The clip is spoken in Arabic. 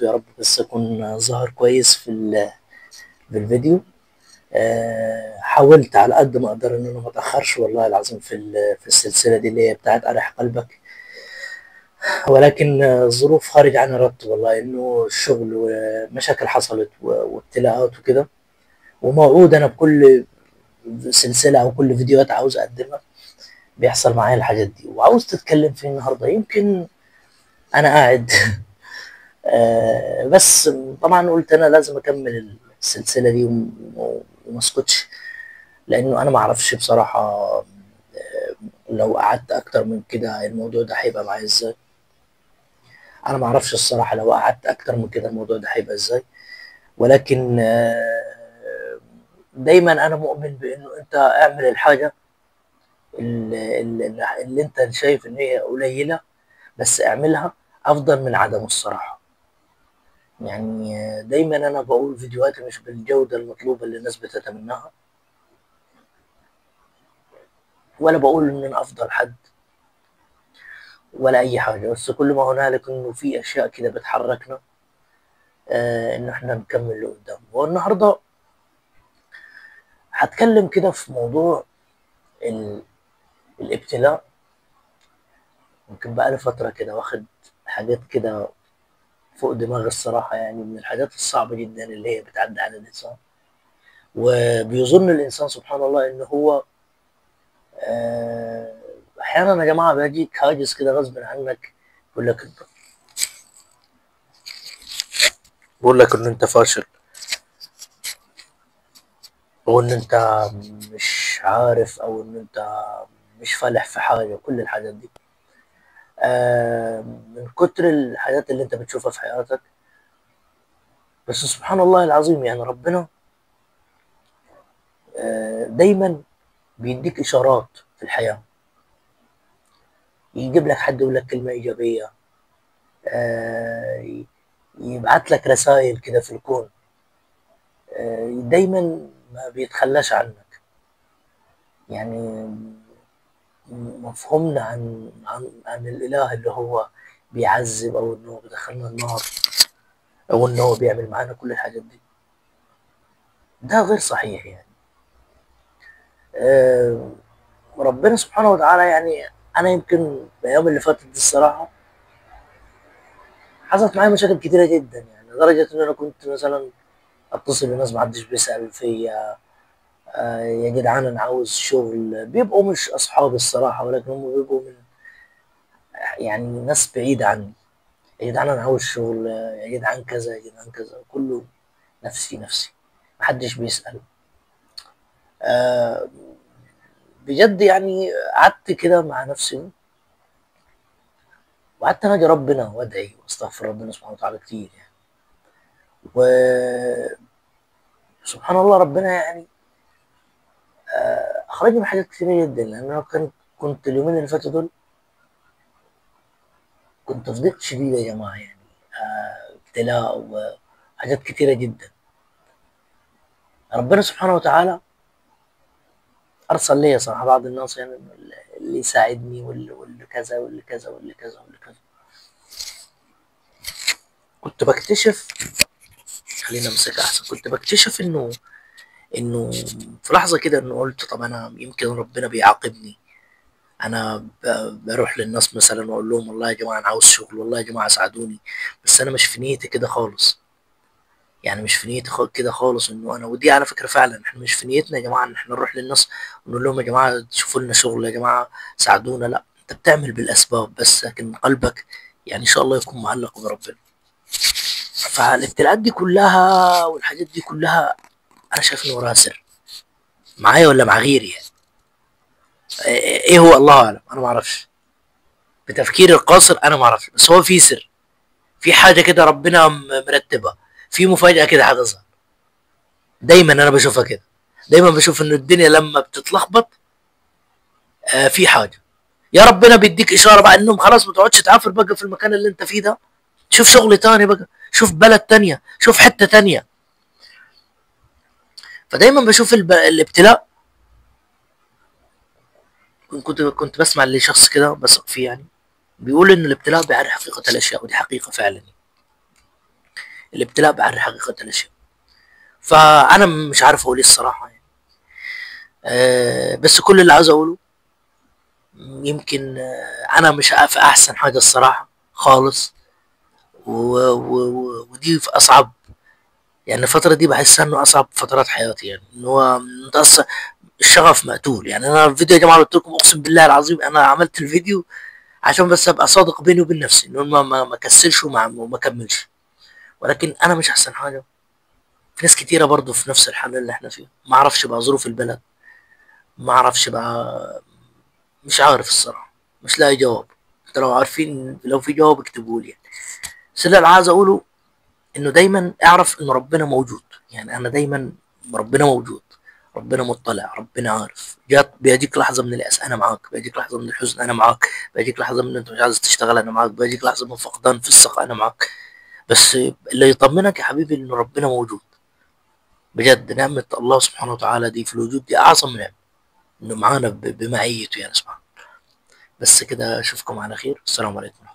يا رب بس أكون ظاهر كويس في الفيديو. حاولت على قد ما أقدر إن أنا ما أتأخرش والله العظيم في السلسلة دي اللي هي بتاعت أرح قلبك، ولكن الظروف خارج عن إرادتي والله، إنه الشغل ومشاكل حصلت وابتلاءات وكده، وموعود أنا بكل سلسلة أو كل فيديوهات عاوز أقدمها بيحصل معايا الحاجات دي، وعاوز تتكلم فيه النهاردة يمكن أنا قاعد. بس طبعا قلت انا لازم اكمل السلسله دي وما اسكتش، لانه انا ما اعرفش بصراحه. لو قعدت اكتر من كده الموضوع ده هيبقى معايا ازاي؟ انا ما اعرفش الصراحه لو قعدت اكتر من كده الموضوع ده هيبقى ازاي، ولكن دايما انا مؤمن بانه انت اعمل الحاجه اللي انت شايف ان هي قليله، بس اعملها افضل من عدمه الصراحه. يعني دايما انا بقول فيديوهاتي مش بالجودة المطلوبة اللي الناس بتتمناها، ولا بقول ان انا افضل حد ولا اي حاجة، بس كل ما هنالك انه في اشياء كده بتحركنا ان احنا نكمل لقدام. والنهاردة هتكلم كده في موضوع ال... الابتلاء. يمكن بقالي فترة كده واخد حاجات كده فوق دماغي الصراحة، يعني من الحاجات الصعبة جدا اللي هي بتعدي على الإنسان، وبيظن الإنسان سبحان الله إن هو آه، احيانا يا جماعه بيجيك هاجس كده غصب عنك، يقول لك انت، بيقول لك ان انت فاشل، او ان انت مش عارف، او ان انت مش فالح في حاجه، كل الحاجات دي من كتر الحاجات اللي انت بتشوفها في حياتك. بس سبحان الله العظيم، يعني ربنا دايما بيديك اشارات في الحياه، يجيب لك حد يقول لك كلمه ايجابيه، آه، يبعت لك رسائل كده في الكون، دايما ما بيتخلاش عنك. يعني مفهومنا عن الاله اللي هو بيعذب، او انه بيدخلنا النار، او انه هو بيعمل معانا كل الحاجات دي، ده غير صحيح يعني. آه، ربنا سبحانه وتعالى، يعني انا يمكن الايام اللي فاتت دي الصراحه حصلت معايا مشاكل كتيره جدا، يعني لدرجه ان انا كنت مثلا اتصل بناس ما حدش بيسال فيا. يا جدعان انا عاوز شغل، بيبقوا مش اصحابي الصراحه، ولكن هم بيبقوا من يعني ناس بعيده عني. يا جدعان انا عاوز شغل، يا جدعان كذا، يا جدعان كذا، كله نفسي نفسي، محدش بيسأل. آه بجد يعني قعدت كده مع نفسي، وقعدت اناجي ربنا وادعي واستغفر ربنا سبحانه وتعالى كتير يعني. وسبحان الله ربنا يعني اخرجني من حاجات كتيرة جدا، لان انا كنت اليومين اللي فاتوا دول كنت في ضيق شديد يا جماعة، يعني ابتلاء وحاجات كتيرة جدا. ربنا سبحانه وتعالى ارسل لي صراحه بعض الناس، يعني اللي يساعدني، واللي كذا واللي كذا واللي كذا واللي كذا. كنت بكتشف، خلينا امسك احسن، كنت بكتشف انه في لحظه كده انه قلت طب انا يمكن ربنا بيعاقبني. انا بروح للناس مثلا واقول لهم والله يا جماعه انا عاوز شغل، والله يا جماعه ساعدوني، بس انا مش في نيتي كده خالص. يعني مش في نيتي كده خالص انه انا، ودي على فكره فعلا احنا مش في نيتنا يا جماعه ان احنا نروح للناس ونقول لهم يا جماعه شوفوا لنا شغل، يا جماعه ساعدونا. لا، انت بتعمل بالاسباب بس، لكن قلبك يعني ان شاء الله يكون معلق بربنا. فالابتلاءات دي كلها والحاجات دي كلها انا شايف ان وراها سر، معايا ولا مع غيري يعني. ايه هو؟ الله اعلم، انا ما اعرفش، بتفكيري القاصر انا ما اعرفش، بس هو في سر، في حاجه كده ربنا مرتبها، في مفاجاه كده هتظهر. دايما انا بشوفها كده، دايما بشوف ان الدنيا لما بتتلخبط في حاجه، يا ربنا بيديك اشاره بقى انهم خلاص ما تقعدش تعافر بقى في المكان اللي انت فيه ده، شوف شغل تاني بقى، شوف بلد تانية، شوف حته تانية. فدايما بشوف الابتلاء. كنت بسمع لشخص كده بثق فيه، يعني بيقول ان الابتلاء بيعرف حقيقه الاشياء، ودي حقيقه فعلا. الابتلاء بعرف حقيقة الاشياء. فانا مش عارف اقول ايه الصراحة يعني. بس كل اللي عاوز اقوله، يمكن انا مش في احسن حاجة الصراحة خالص، ودي في اصعب، يعني الفترة دي بحسها انه اصعب فترات حياتي، يعني ان هو انت اصلا الشغف مقتول. يعني انا الفيديو يا جماعة قلت لكم اقسم بالله العظيم انا عملت الفيديو عشان بس ابقى صادق بيني وبين نفسي، انه ما كسلش وما كملش. ولكن انا مش احسن حاجة. في ناس كتيرة برضو في نفس الحال اللي احنا فيه، ما اعرفش بقى ظروف البلد، ما اعرفش بقى، مش عارف الصراحة، مش لاقي جواب. انت لو عارفين، لو في جواب اكتبوا لي يعني. بس اللي انا عايز اقوله انه دايما اعرف ان ربنا موجود. يعني انا دايما ربنا موجود، ربنا مطلع، ربنا عارف. جات بيجيك لحظه من الياس انا معاك، بيجيك لحظه من الحزن انا معاك، بيجيك لحظه من انت مش عايز تشتغل انا معاك، بيجيك لحظه من فقدان في الثقه انا معاك. بس اللي يطمنك يا حبيبي ان ربنا موجود. بجد نعمه الله سبحانه وتعالى دي في الوجود دي اعظم نعمه، انه معانا بمعيته يعني سبحانه. بس كده اشوفكم على خير، السلام عليكم.